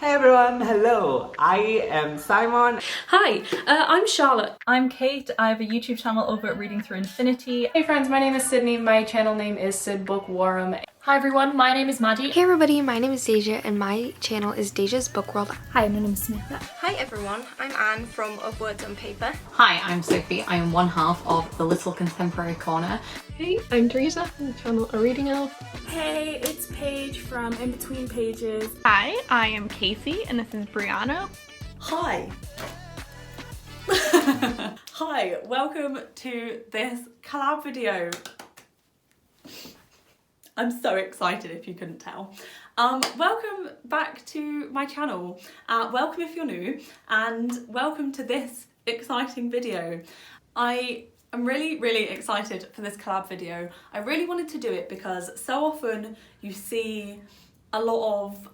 Hey everyone, hello, I am Simon. Hi, I'm Charlotte. I'm Kate. I have a YouTube channel over at Reading Through Infinity. Hey friends, my name is Sydney. My channel name is Syd BookWorrom. Hi everyone, my name is Maddie. Hey everybody, my name is Daijah and my channel is Daijah's Book World. Hi, my name is Samantha. Hi everyone, I'm Anne from Of Words on Paper. Hi, I'm Sophie. I am one half of the Little Contemporary Corner. Hey, I'm Theresa from the channel areadingelf. Hey, it's Paige from In Between Pages. Hi, I am Casey and this is Brianna. Hi. Hi, welcome to this collab video. I'm so excited if you couldn't tell. Welcome back to my channel. Welcome if you're new, and welcome to this exciting video. I am really excited for this collab video. I really wanted to do it because so often you see a lot of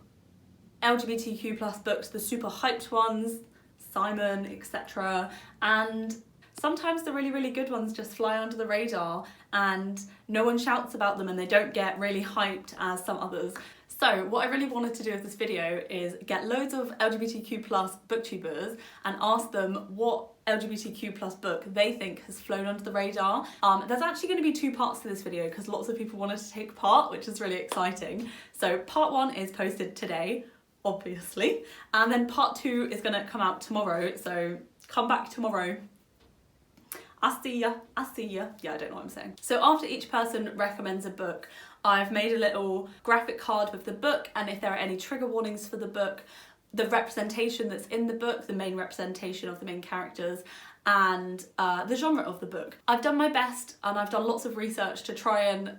LGBTQ plus books, the super hyped ones, Simon, etc. And sometimes the really good ones just fly under the radar and no one shouts about them and they don't get really hyped as some others. So what I really wanted to do with this video is get loads of LGBTQ plus booktubers and ask them what LGBTQ plus book they think has flown under the radar. There's actually going to be two parts to this video because lots of people wanted to take part, which is really exciting. So part one is posted today, obviously, and then part two is going to come out tomorrow, so come back tomorrow. I see ya. Yeah, I don't know what I'm saying. So after each person recommends a book, I've made a little graphic card with the book and if there are any trigger warnings for the book, the representation that's in the book, the main representation of the main characters, and the genre of the book. I've done my best and I've done lots of research to try and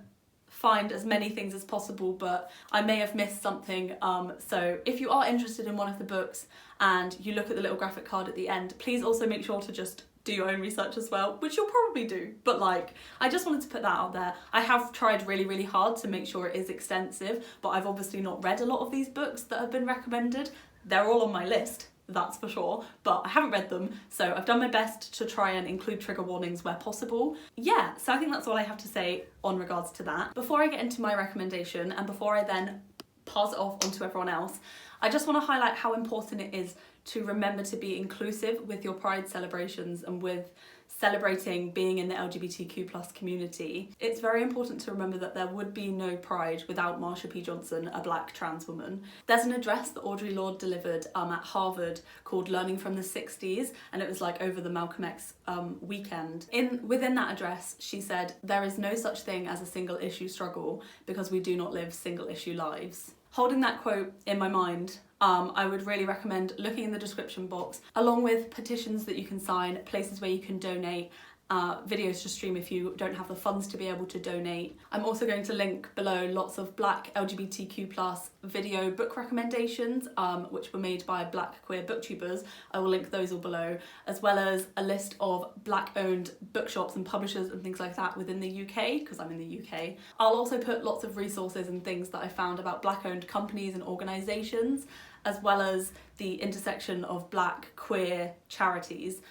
find as many things as possible, but I may have missed something. So if you are interested in one of the books and you look at the little graphic card at the end, please also make sure to just do your own research as well, which you'll probably do, but like, I just wanted to put that out there. I have tried really hard to make sure it is extensive, but I've obviously not read a lot of these books that have been recommended. They're all on my list, that's for sure, but I haven't read them, so I've done my best to try and include trigger warnings where possible. Yeah, so I think that's all I have to say on regards to that. Before I get into my recommendation and before I then pass it off onto everyone else, I just want to highlight how important it is to remember to be inclusive with your Pride celebrations and with celebrating being in the LGBTQ plus community. It's very important to remember that there would be no Pride without Marsha P. Johnson, a black trans woman. There's an address that Audre Lorde delivered at Harvard called Learning from the 60s, and it was like over the Malcolm X weekend. Within that address, she said, "There is no such thing as a single issue struggle because we do not live single issue lives." Holding that quote in my mind, I would really recommend looking in the description box, along with petitions that you can sign, places where you can donate, videos to stream if you don't have the funds to be able to donate. I'm also going to link below lots of black LGBTQ plus video book recommendations, which were made by black queer booktubers. I will link those all below, as well as a list of black owned bookshops and publishers and things like that within the UK, because I'm in the UK. I'll also put lots of resources and things that I found about black owned companies and organisations, as well as the intersection of black queer charities.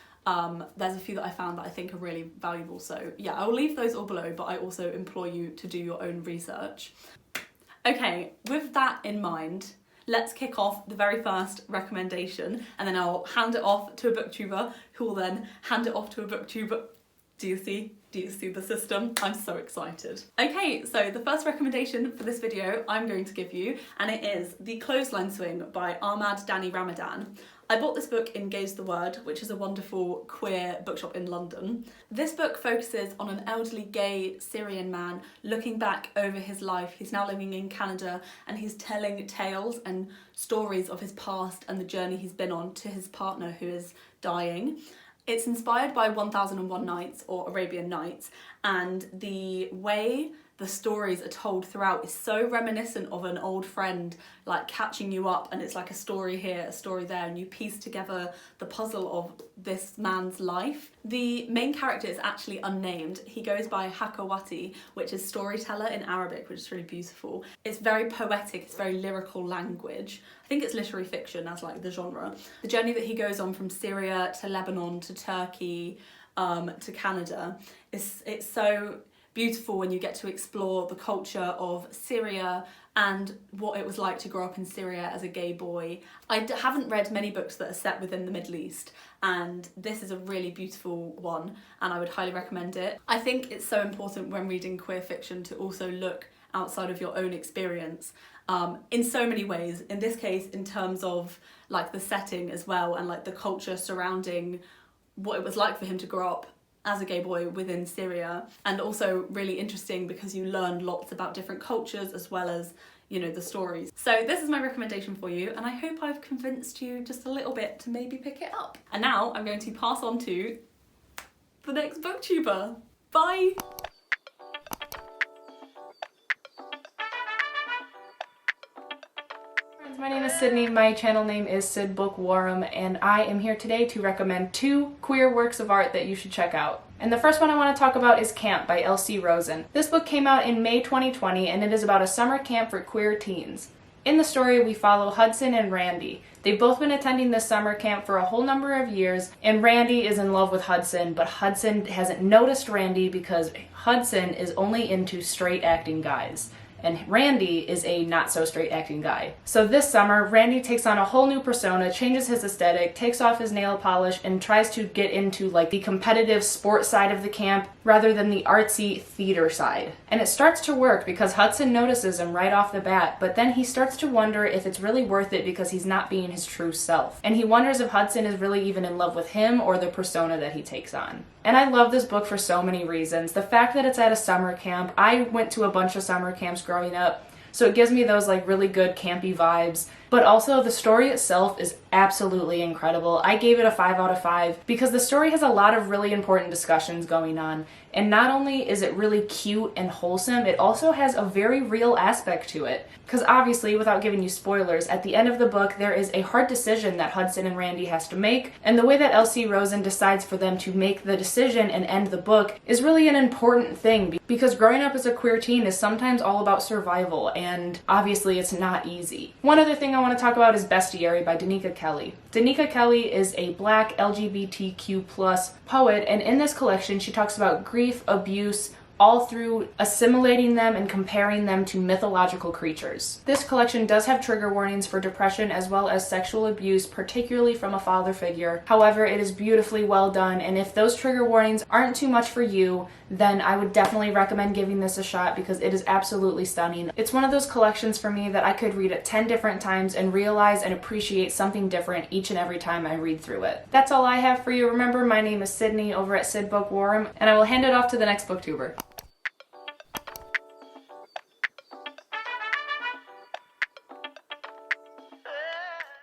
There's a few that I found that I think are really valuable, so yeah, I will leave those all below, but I also implore you to do your own research. Okay, with that in mind, let's kick off the very first recommendation, and then I'll hand it off to a booktuber who will then hand it off to a booktuber. Do you see the system? I'm so excited. Okay, so the first recommendation for this video I'm going to give you, and it is The Clothesline Swing by Ahmad Dani Ramadan. I bought this book in Gaze the Word, which is a wonderful queer bookshop in London. This book focuses on an elderly gay Syrian man looking back over his life. He's now living in Canada and he's telling tales and stories of his past and the journey he's been on to his partner who is dying. It's inspired by 1001 Nights or Arabian Nights, and the way the stories are told throughout is so reminiscent of an old friend like catching you up, and it's like a story here, a story there, and you piece together the puzzle of this man's life. The main character is actually unnamed. He goes by Hakawati, which is storyteller in Arabic, which is really beautiful. It's very poetic, it's very lyrical language. I think it's literary fiction as like the genre. The journey that he goes on from Syria to Lebanon to Turkey to Canada, it's so beautiful when you get to explore the culture of Syria and what it was like to grow up in Syria as a gay boy. I haven't read many books that are set within the Middle East, and this is a really beautiful one, and I would highly recommend it. I think it's so important when reading queer fiction to also look outside of your own experience in so many ways. In this case, in terms of like the setting as well, and like the culture surrounding what it was like for him to grow up as a gay boy within Syria, and also really interesting because you learn lots about different cultures as well as, you know, the stories. So this is my recommendation for you, and I hope I've convinced you just a little bit to maybe pick it up. And now I'm going to pass on to the next booktuber. Bye! My name is Sydney, my channel name is Syd BookWorrom, and I am here today to recommend 2 queer works of art that you should check out. And the first one I want to talk about is Camp by L.C. Rosen. This book came out in May 2020, and it is about a summer camp for queer teens. In the story, we follow Hudson and Randy. They've both been attending this summer camp for a whole number of years, and Randy is in love with Hudson, but Hudson hasn't noticed Randy because Hudson is only into straight acting guys, and Randy is a not so straight acting guy. So this summer, Randy takes on a whole new persona, changes his aesthetic, takes off his nail polish, and tries to get into like the competitive sport side of the camp rather than the artsy theater side. And it starts to work because Hudson notices him right off the bat, but then he starts to wonder if it's really worth it because he's not being his true self. And he wonders if Hudson is really even in love with him or the persona that he takes on. And I love this book for so many reasons. The fact that it's at a summer camp. I went to a bunch of summer camps growing up, so it gives me those like really good campy vibes. But also the story itself is absolutely incredible. I gave it a 5 out of 5 because the story has a lot of really important discussions going on. And not only is it really cute and wholesome, it also has a very real aspect to it. Because obviously, without giving you spoilers, at the end of the book there is a hard decision that Hudson and Randy has to make, and the way that L.C. Rosen decides for them to make the decision and end the book is really an important thing, because growing up as a queer teen is sometimes all about survival, and obviously it's not easy. One other thing I want to talk about is Bestiary by Danica Kelly. Danica Kelly is a black LGBTQ+ poet, and in this collection she talks about grief, abuse, all through assimilating them and comparing them to mythological creatures. This collection does have trigger warnings for depression as well as sexual abuse, particularly from a father figure. However, it is beautifully well done, and if those trigger warnings aren't too much for you, then I would definitely recommend giving this a shot because it is absolutely stunning. It's one of those collections for me that I could read it 10 different times and realize and appreciate something different each and every time I read through it. That's all I have for you. Remember, my name is Sydney over at Syd BookWorrom, and I will hand it off to the next booktuber.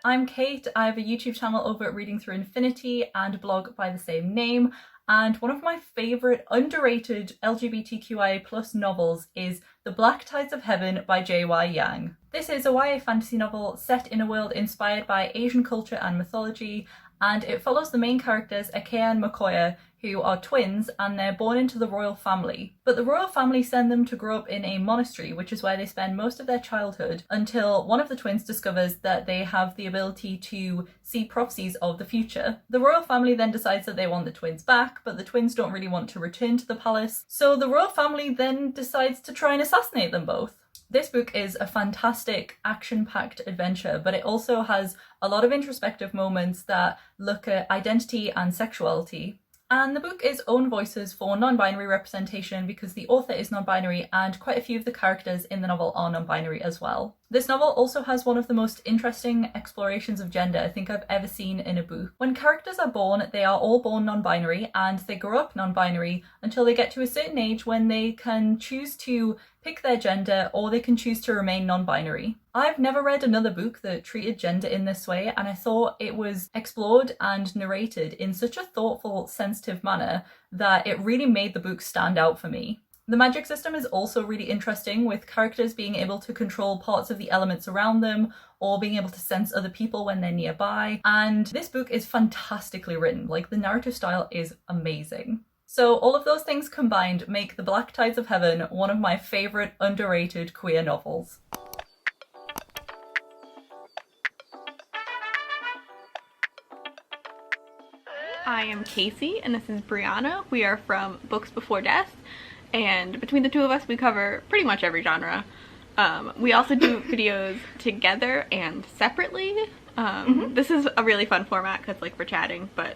I'm Kate. I have a YouTube channel over at Reading Through Infinity and a blog by the same name. And one of my favourite underrated LGBTQIA+ novels is The Black Tides of Heaven by J.Y. Yang. This is a YA fantasy novel set in a world inspired by Asian culture and mythology, and it follows the main characters Akea and Makoya, who are twins, and they're born into the royal family. But the royal family send them to grow up in a monastery, which is where they spend most of their childhood, until one of the twins discovers that they have the ability to see prophecies of the future. The royal family then decides that they want the twins back, but the twins don't really want to return to the palace, so the royal family then decides to try and assassinate them both. This book is a fantastic action-packed adventure, but it also has a lot of introspective moments that look at identity and sexuality. And the book is own voices for non-binary representation because the author is non-binary and quite a few of the characters in the novel are non-binary as well. This novel also has one of the most interesting explorations of gender I think I've ever seen in a book. When characters are born, they are all born non-binary and they grow up non-binary until they get to a certain age when they can choose to pick their gender or they can choose to remain non-binary. I've never read another book that treated gender in this way, and I thought it was explored and narrated in such a thoughtful, sensitive manner that it really made the book stand out for me. The magic system is also really interesting, with characters being able to control parts of the elements around them or being able to sense other people when they're nearby. And this book is fantastically written. Like, the narrative style is amazing. So all of those things combined make The Black Tides of Heaven one of my favourite underrated queer novels. I am Casey and this is Brianna. We are from Books Before Death, and between the two of us we cover pretty much every genre. We also do videos together and separately. This is a really fun format because like we're chatting, but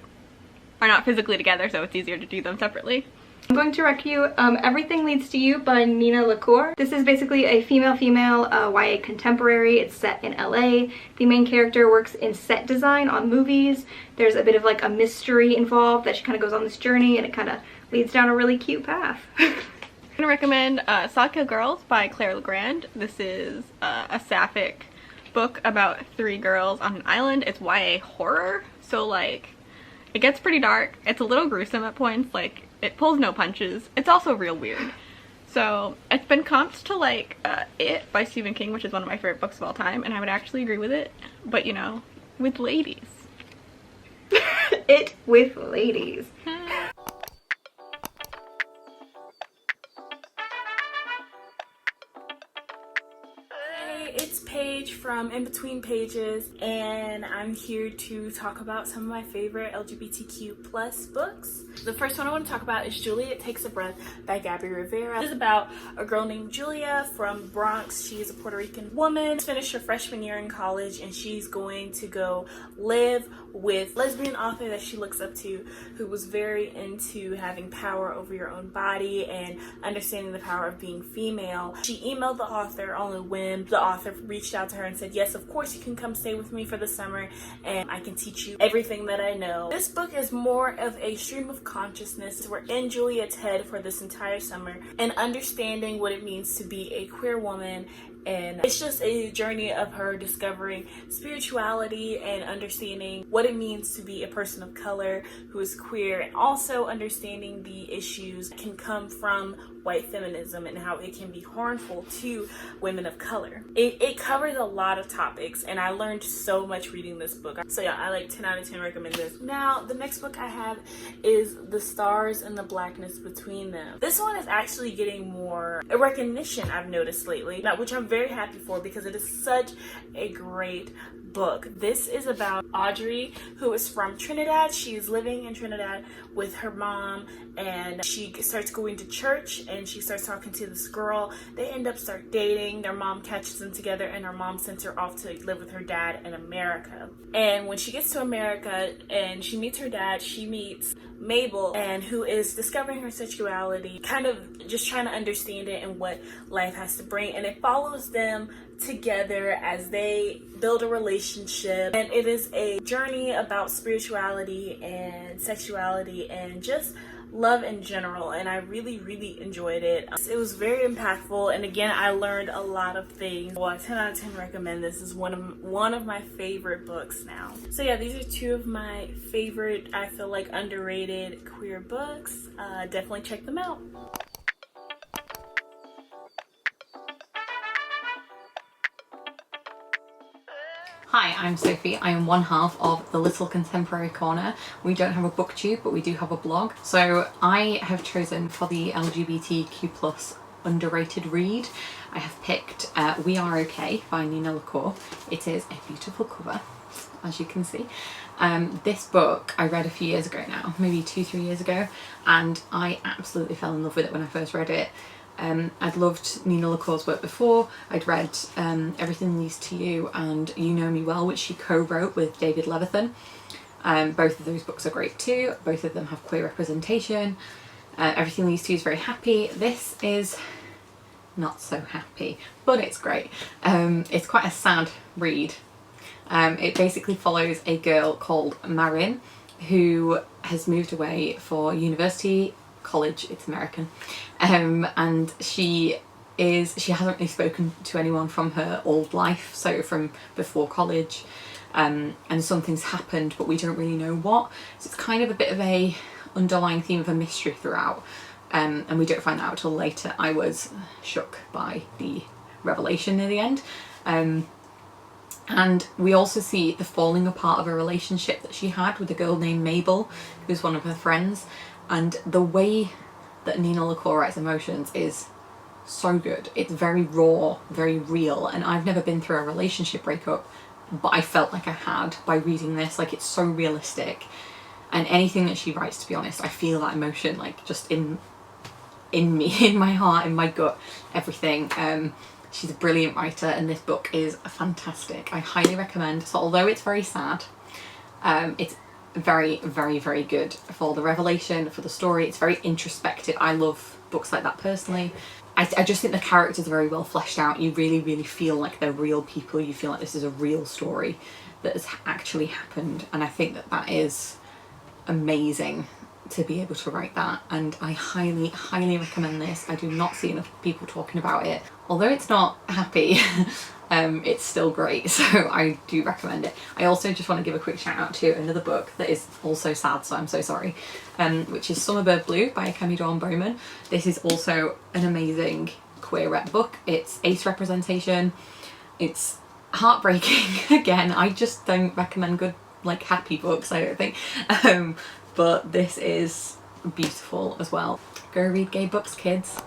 are not physically together, so it's easier to do them separately. I'm going to rec you Everything Leads to You by Nina LaCour. This is basically a female-female YA contemporary. It's set in LA. The main character works in set design on movies. There's a bit of like a mystery involved that she kind of goes on this journey, and it kind of leads down a really cute path. I'm gonna recommend Sawkill Girls by Claire Legrand. This is a sapphic book about 3 girls on an island. It's YA horror, so like it gets pretty dark. It's a little gruesome at points, like it pulls no punches. It's also real weird. So it's been comped to like It by Stephen King, which is one of my favorite books of all time, and I would actually agree with it, but you know, with ladies. It with ladies. It's Paige from In Between Pages, and I'm here to talk about some of my favorite LGBTQ plus books. The first one I want to talk about is Juliet Takes a Breath by Gabby Rivera. This is about a girl named Julia from Bronx. She is a Puerto Rican woman. She's finished her freshman year in college, and she's going to go live with a lesbian author that she looks up to, who was very into having power over your own body and understanding the power of being female. She emailed the author on a whim. The author reached out to her and said, yes, of course you can come stay with me for the summer and I can teach you everything that I know. This book is more of a stream of consciousness. We're in Juliet's head for this entire summer and understanding what it means to be a queer woman, and it's just a journey of her discovering spirituality and understanding what it means to be a person of color who is queer, and also understanding the issues that can come from white feminism and how it can be harmful to women of color. It covers a lot of topics, and I learned so much reading this book. So yeah, I like 10 out of 10 recommend this. Now, the next book I have is The Stars and the Blackness Between Them. This one is actually getting more recognition, I've noticed lately, which I'm very happy for because it is such a great book. This is about Audrey, who is from Trinidad. She is living in Trinidad with her mom, and she starts going to church and she starts talking to this girl. They end up dating. Their mom catches them together, and her mom sends her off to live with her dad in America. And when she gets to America and she meets her dad, she meets Mabel, and who is discovering her sexuality, kind of just trying to understand it and what life has to bring. And it follows them together as they build a relationship, and it is a journey about spirituality and sexuality and just love in general, and I really enjoyed it. It was very impactful, and again, I learned a lot of things. Well, 10 out of 10 recommend. This is one of my favorite books now. So yeah, these are 2 of my favorite, I feel like, underrated queer books. Definitely check them out. Hi, I'm Sophie. I am one half of the Little Contemporary Corner. We don't have a booktube, but we do have a blog. So I have chosen for the LGBTQ+ underrated read, I have picked We Are Okay by Nina LaCour. It is a beautiful cover, as you can see. This book I read a few years ago now, maybe 2-3 years ago, and I absolutely fell in love with it when I first read it. I'd loved Nina LaCour's work before. I'd read Everything Leads to You and You Know Me Well, which she co-wrote with David Levithan. Both of those books are great too. Both of them have queer representation. Everything Leads to You is very happy. This is not so happy, but it's great. It's quite a sad read. It basically follows a girl called Marin who has moved away for university, college, it's American, and she hasn't really spoken to anyone from her old life, so from before college, and something's happened but we don't really know what, so it's kind of a bit of a underlying theme of a mystery throughout, and we don't find out till later. I was shook by the revelation near the end, and we also see the falling apart of a relationship that she had with a girl named Mabel, who's one of her friends. And the way that Nina LaCour writes emotions is so good. It's very raw, very real, and I've never been through a relationship breakup, but I felt like I had by reading this. Like, it's so realistic, and anything that she writes, to be honest, I feel that emotion, like, just in me, in my heart, in my gut, everything. She's a brilliant writer and this book is fantastic. I highly recommend. So although it's very sad, it's very, very, very good for the revelation, for the story. It's very introspective. I love books like that personally. I just think the characters are very well fleshed out. You really, really feel like they're real people. You feel like this is a real story that has actually happened. And I think that that is amazing to be able to write that. And I highly, highly recommend this. I do not see enough people talking about it. Although it's not happy, it's still great. So I do recommend it. I also just want to give a quick shout out to another book that is also sad, so I'm so sorry, which is Summerbird Blue by Kemi Dawn-Bowman. This is also an amazing queer rep book. It's ace representation. It's heartbreaking. Again, I just don't recommend good, like, happy books, I don't think. But this is beautiful as well. Go read gay books, kids.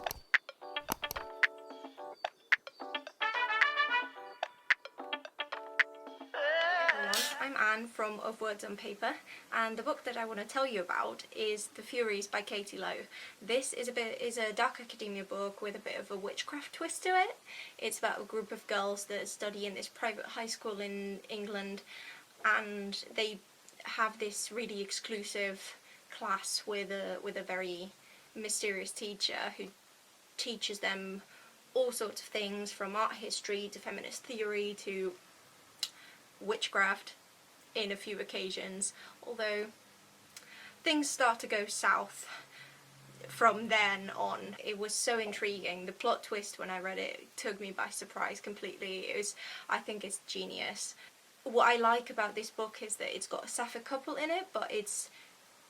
I'm Anne from Of Words on Paper, and the book that I want to tell you about is The Furies by Katie Lowe. This is a dark academia book with a bit of a witchcraft twist to it. It's about a group of girls that study in this private high school in England, and they have this really exclusive class with a very mysterious teacher who teaches them all sorts of things, from art history to feminist theory to witchcraft in a few occasions, although things start to go south from then on. It was so intriguing. The plot twist when I read it took me by surprise completely. I think it's genius. What I like about this book is that it's got a sapphic couple in it, but it's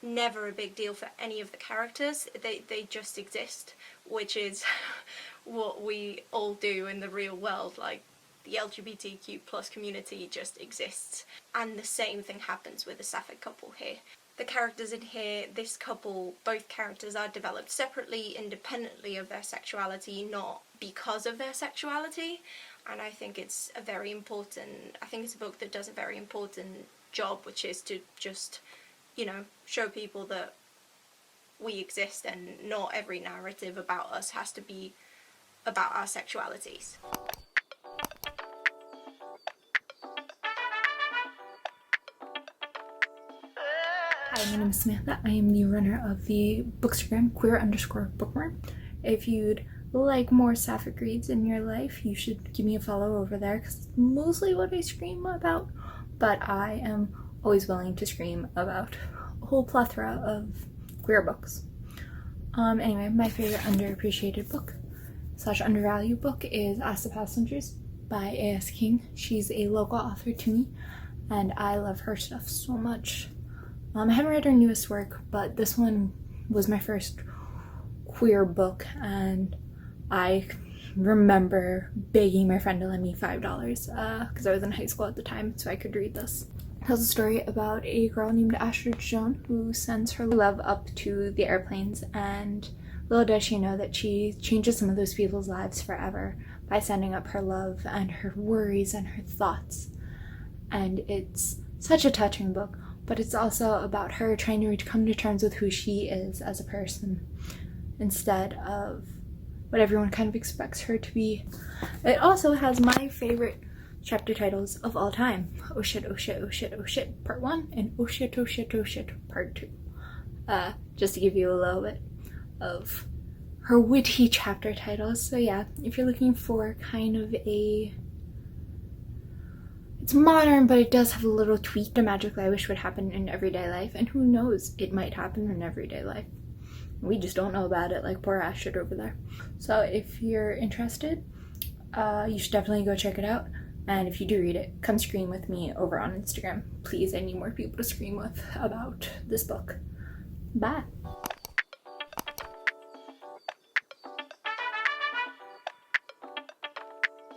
never a big deal for any of the characters. They just exist, which is what we all do in the real world. Like, the LGBTQ plus community just exists, and the same thing happens with the sapphic couple here. The characters in here, this couple, both characters are developed separately, independently of their sexuality, not because of their sexuality, and I think it's a book that does a very important job, which is to just, you know, show people that we exist and not every narrative about us has to be about our sexualities. Hi, my name is Samantha. I am the runner of the Bookstagram _BookWorrom. If you'd like more sapphic reads in your life, you should give me a follow over there, because it's mostly what I scream about, but I am always willing to scream about a whole plethora of queer books. Anyway, my favorite underappreciated book / undervalued book is Ask the Passengers by A.S. King. She's a local author to me, and I love her stuff so much. I haven't read her newest work, but this one was my first queer book, and I remember begging my friend to lend me $5 because I was in high school at the time, so I could read this. It tells a story about a girl named Astrid Joan who sends her love up to the airplanes, and little does she know that she changes some of those people's lives forever by sending up her love and her worries and her thoughts. And it's such a touching book. But it's also about her trying to come to terms with who she is as a person instead of what everyone kind of expects her to be. It also has my favorite chapter titles of all time: Oh Shit, Oh Shit, Oh Shit, Oh Shit Part 1 and Oh Shit, Oh Shit, Oh Shit Part 2. Just to give you a little bit of her witty chapter titles. So yeah, if you're looking for kind of it's modern, but it does have a little tweak to magic that I wish would happen in everyday life, and who knows, it might happen in everyday life. We just don't know about it, like poor Astrid over there. So if you're interested, you should definitely go check it out, and if you do read it, come scream with me over on Instagram. Please, I need more people to scream with about this book. Bye!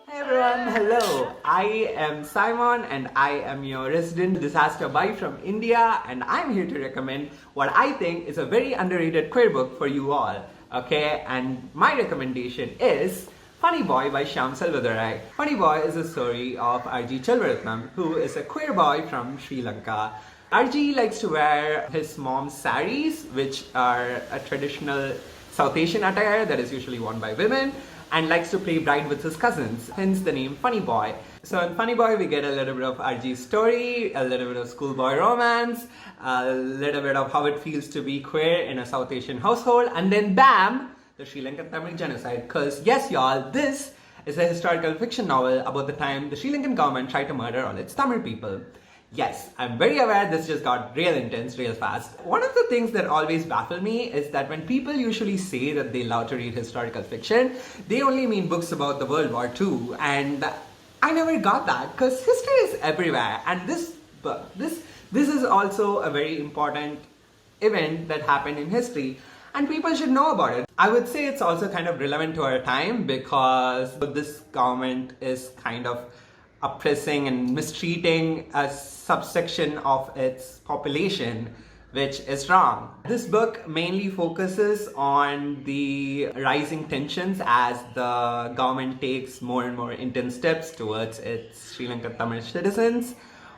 Hey everyone, hello! I am Saimon and I am your resident disaster boy from India, and I'm here to recommend what I think is a very underrated queer book for you all. Okay, and my recommendation is Funny Boy by Shyam Selvadurai. Funny Boy is a story of RG Chelvaratnam, who is a queer boy from Sri Lanka. RG likes to wear his mom's saris, which are a traditional South Asian attire that is usually worn by women. and likes to play bride with his cousins, hence the name Funny Boy. So in Funny Boy we get a little bit of RG's story, a little bit of schoolboy romance, a little bit of how it feels to be queer in a South Asian household, and then bam! The Sri Lankan Tamil genocide. Because yes y'all, this is a historical fiction novel about the time the Sri Lankan government tried to murder all its Tamil people. Yes, I'm very aware this just got real intense real fast. One of the things that always baffle me is that when people usually say that they love to read historical fiction, they only mean books about the World War II, and I never got that because history is everywhere, and this is also a very important event that happened in history and people should know about it. I would say it's also kind of relevant to our time because this government is kind of oppressing and mistreating a subsection of its population, which is wrong. This book mainly focuses on the rising tensions as the government takes more and more intense steps towards its Sri Lankan Tamil citizens.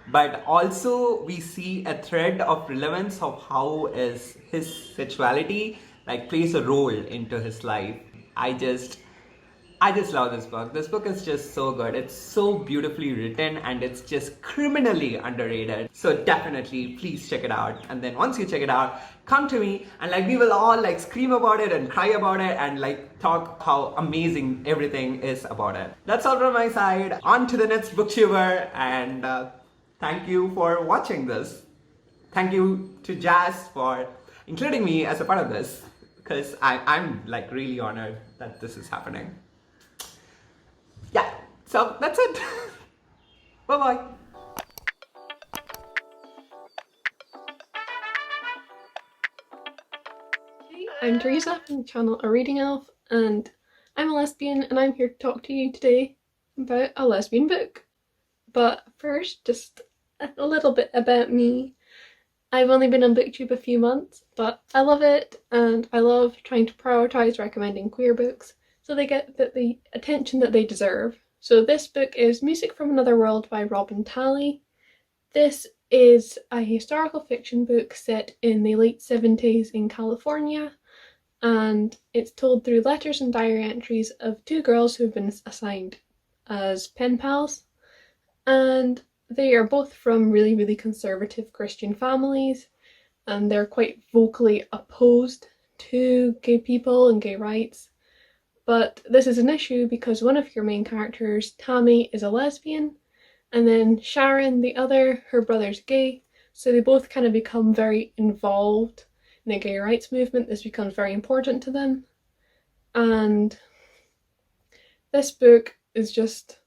But also we see a thread of relevance of how is his sexuality plays a role into his life. I just love this book. This book is just so good. It's so beautifully written and it's just criminally underrated. So definitely please check it out. And then once you check it out, come to me and we will all scream about it and cry about it and talk how amazing everything is about it. That's all from my side. On to the next booktuber, and thank you for watching this. Thank you to Jazz for including me as a part of this, because I'm really honored that this is happening. Yeah, so that's it. Bye-bye. Hey, I'm Theresa from the channel areadingelf, and I'm a lesbian, and I'm here to talk to you today about a lesbian book. But first, just a little bit about me. I've only been on BookTube a few months, but I love it, and I love trying to prioritise recommending queer books so they get the attention that they deserve. So this book is Music from Another World by Robin Talley. This is a historical fiction book set in the late 70s in California, and it's told through letters and diary entries of two girls who have been assigned as pen pals, and they are both from really, really conservative Christian families, and they're quite vocally opposed to gay people and gay rights. But this is an issue because one of your main characters, Tammy, is a lesbian, and then Sharon, the other, her brother's gay, so they both kind of become very involved in the gay rights movement. This becomes very important to them. And this book is just,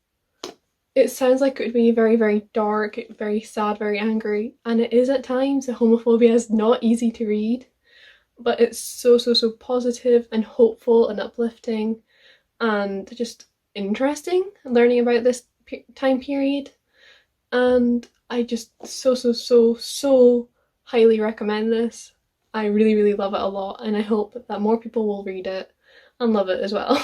it sounds like it would be very, very dark, very sad, very angry, and it is at times. The homophobia is not easy to read, but it's so positive and hopeful and uplifting and just interesting learning about this time period. And I just so highly recommend this. I really love it a lot, and I hope that more people will read it and love it as well.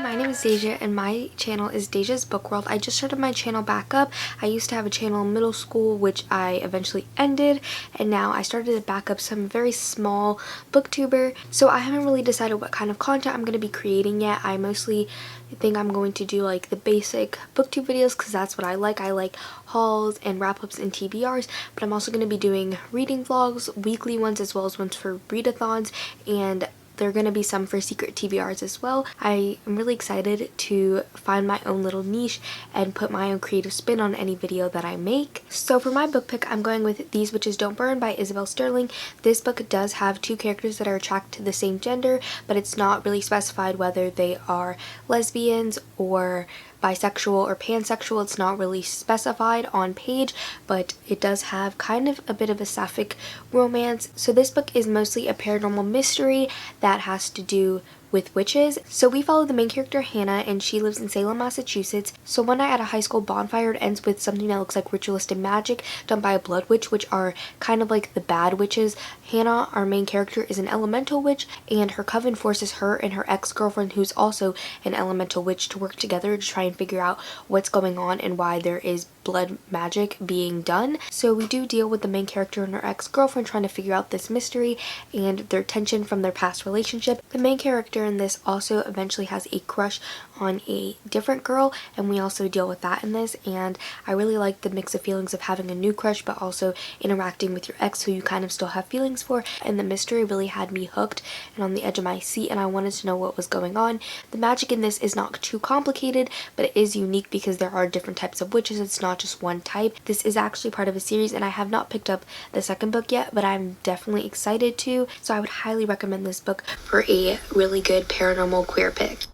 My name is Daijah and my channel is Daijah's Book World. I just started my channel back up. I used to have a channel in middle school which I eventually ended, and now I started it back up, so I'm a very small booktuber. So I haven't really decided what kind of content I'm going to be creating yet. I mostly think I'm going to do the basic booktube videos because that's what I like. I like hauls and wrap-ups and TBRs, but I'm also going to be doing reading vlogs, weekly ones as well as ones for readathons, and there are going to be some for secret TBRs as well. I am really excited to find my own little niche and put my own creative spin on any video that I make. So for my book pick, I'm going with These Witches Don't Burn by Isabel Sterling. This book does have two characters that are attracted to the same gender, but it's not really specified whether they are lesbians or bisexual or pansexual. It's not really specified on Paige, but it does have kind of a bit of a sapphic romance. So this book is mostly a paranormal mystery that has to do with witches. So we follow the main character Hannah, and she lives in Salem, Massachusetts. So one night at a high school bonfire, it ends with something that looks like ritualistic magic done by a blood witch, which are kind of like the bad witches. Hannah, our main character, is an elemental witch, and her coven forces her and her ex-girlfriend, who's also an elemental witch, to work together to try and figure out what's going on and why there is blood magic being done. So we do deal with the main character and her ex-girlfriend trying to figure out this mystery and their tension from their past relationship. The main character in this also eventually has a crush on a different girl, and we also deal with that in this, and I really like the mix of feelings of having a new crush but also interacting with your ex who you kind of still have feelings for, and the mystery really had me hooked and on the edge of my seat, and I wanted to know what was going on. The magic in this is not too complicated, but it is unique because there are different types of witches. It's not just one type. This is actually part of a series, and I have not picked up the second book yet, but I'm definitely excited to, so I would highly recommend this book for a really good paranormal queer pick.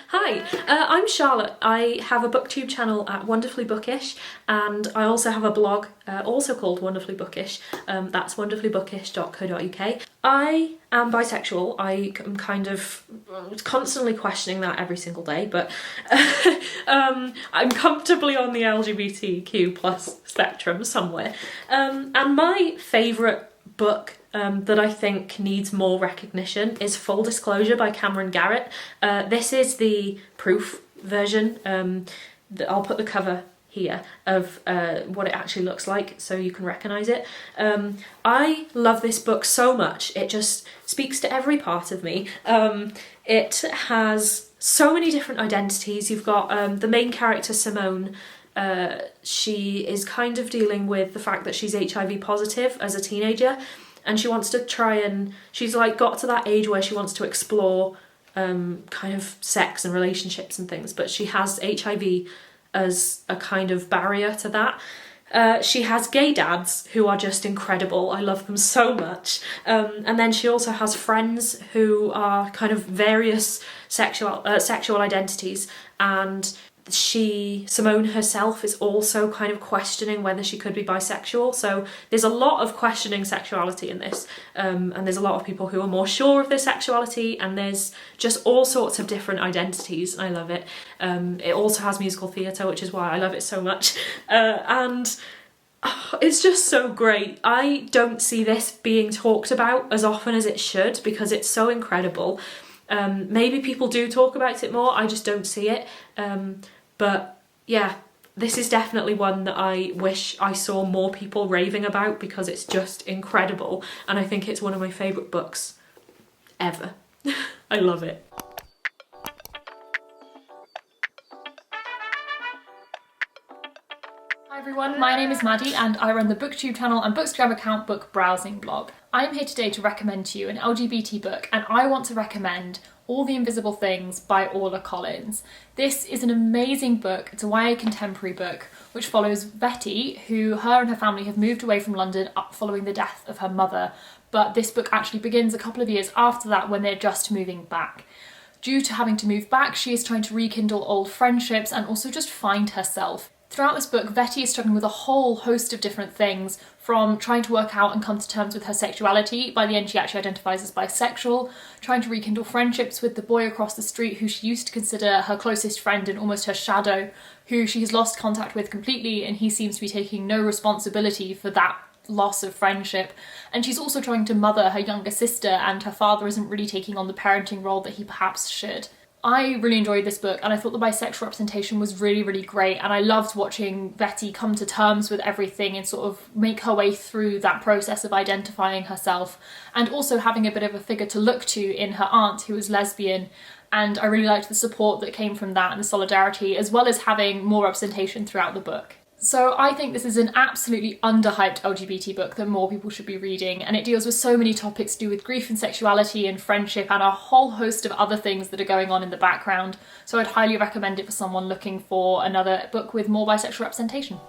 Hi, I'm Charlotte. I have a booktube channel at Wonderfully Bookish, and I also have a blog also called Wonderfully Bookish. That's wonderfullybookish.co.uk. I am bisexual. I am kind of constantly questioning that every single day, but I'm comfortably on the LGBTQ plus spectrum somewhere. And my favourite book that I think needs more recognition is Full Disclosure by Cameron Garrett. This is the proof version. I'll put the cover here of what it actually looks like so you can recognise it. I love this book so much. It just speaks to every part of me. It has so many different identities. You've got the main character, Simone. She is kind of dealing with the fact that she's HIV positive as a teenager, and she wants to try and, she's like got to that age where she wants to explore kind of sex and relationships and things, but she has HIV as a kind of barrier to that. She has gay dads who are just incredible. I love them so much. And then she also has friends who are kind of various sexual identities, and Simone herself is also kind of questioning whether she could be bisexual. So there's a lot of questioning sexuality in this, and there's a lot of people who are more sure of their sexuality, and there's just all sorts of different identities, and I love it. It also has musical theatre, which is why I love it so much, and it's just so great. I don't see this being talked about as often as it should because it's so incredible. Maybe people do talk about it more, I just don't see it. But yeah, this is definitely one that I wish I saw more people raving about because it's just incredible, and I think it's one of my favourite books ever. I love it. Hi everyone, my name is Maddie and I run the booktube channel and bookstagram account Book Browsing blog. I am here today to recommend to you an LGBT book, and I want to recommend All the Invisible Things by Orla Collins. This is an amazing book. It's a YA contemporary book which follows Betty, who her and her family have moved away from London following the death of her mother, but this book actually begins a couple of years after that when they're just moving back. Due to having to move back, she is trying to rekindle old friendships and also just find herself. Throughout this book, Betty is struggling with a whole host of different things, from trying to work out and come to terms with her sexuality. By the end, she actually identifies as bisexual, trying to rekindle friendships with the boy across the street who she used to consider her closest friend and almost her shadow, who she has lost contact with completely, and he seems to be taking no responsibility for that loss of friendship. And she's also trying to mother her younger sister, and her father isn't really taking on the parenting role that he perhaps should. I really enjoyed this book, and I thought the bisexual representation was really, really great, and I loved watching Betty come to terms with everything and sort of make her way through that process of identifying herself, and also having a bit of a figure to look to in her aunt, who is lesbian, and I really liked the support that came from that and the solidarity, as well as having more representation throughout the book. So I think this is an absolutely underhyped LGBT book that more people should be reading, and it deals with so many topics to do with grief and sexuality and friendship and a whole host of other things that are going on in the background. So I'd highly recommend it for someone looking for another book with more bisexual representation.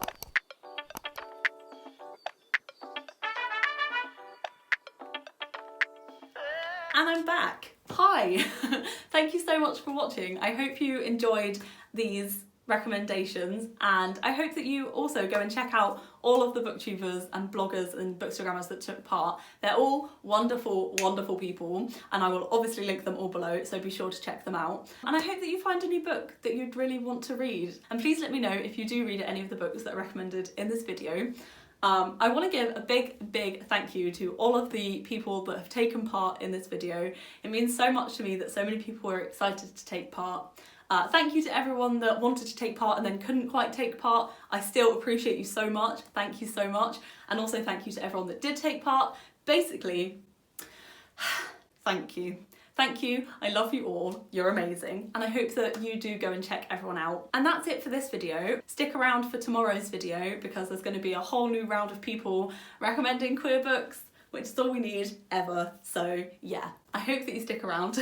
And I'm back. Hi! Thank you so much for watching. I hope you enjoyed these recommendations, and I hope that you also go and check out all of the booktubers and bloggers and bookstagrammers that took part. They're all wonderful, wonderful people, and I will obviously link them all below, so be sure to check them out. And I hope that you find a new book that you'd really want to read. And please let me know if you do read any of the books that are recommended in this video. I want to give a big thank you to all of the people that have taken part in this video. It means so much to me that so many people were excited to take part. Thank you to everyone that wanted to take part and then couldn't quite take part. I still appreciate you so much. Thank you so much. And also thank you to everyone that did take part. Basically, thank you. Thank you, I love you all, you're amazing, and I hope that you do go and check everyone out. And that's it for this video. Stick around for tomorrow's video because there's going to be a whole new round of people recommending queer books, which is all we need ever. So yeah, I hope that you stick around.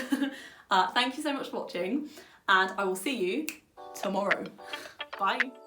Thank you so much for watching, and I will see you tomorrow. Bye.